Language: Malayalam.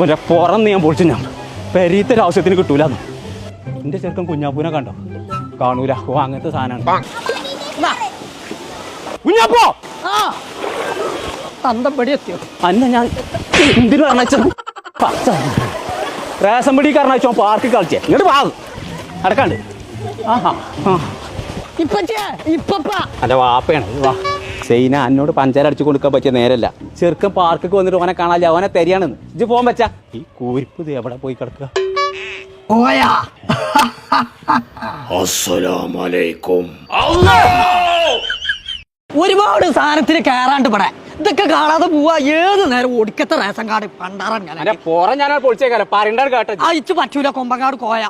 ഒരു പുറന്ന് ഞാൻ പൊളിച്ചു ഞാൻ പെരീത്തൊരു ആവശ്യത്തിന് കിട്ടൂലെന്ന്. എൻ്റെ ചെറുക്കൻ കുഞ്ഞാപ്പൂനെ കണ്ടോ? കാണൂല. ഓ അങ്ങനത്തെ സാധനമാണ്. കുഞ്ഞാപ്പോ തന്തപ്പടി എത്തിയോ അന്ന ഞാൻ എന്തിനു പറഞ്ഞ റേഷൻ പിടി കാരണോ പാർക്കിൽ കളിച്ചേ. ഇങ്ങോട്ട് വാ അടക്കാണ്ട്. ആഹാ അല്ല വാപ്പയാണ്. വാ സൈന എന്നോട് പഞ്ചാര അടിച്ചു കൊടുക്കാൻ പറ്റിയ നേരല്ല. ചെറുക്കൻ പാർക്കൊക്കെ വന്നിട്ട് ഓനെ കാണാല്ല. ഓനെ തരികയാണെന്ന് ഇജ്ജ് പോകാൻ പറ്റാ. ഈ കൂരിപ്പ് ഇത് എവിടെ പോയി കിടക്കുക? ഒരുപാട് സാധനത്തിന് കയറാണ്ട് ഇവിടെ ഇതൊക്കെ കാണാതെ പോവാ. ഏത് നേരം ഒടുക്കത്തെ റേഷൻ കാർഡ് പണ്ടാറാൻ ഞാൻ പോറ ഞാൻ പൊളിച്ചേക്കാലോ. പറയണ്ടാണ് കേട്ടോ. അയച്ചു പറ്റൂല. കൊമ്പങ്ങാട് കോയ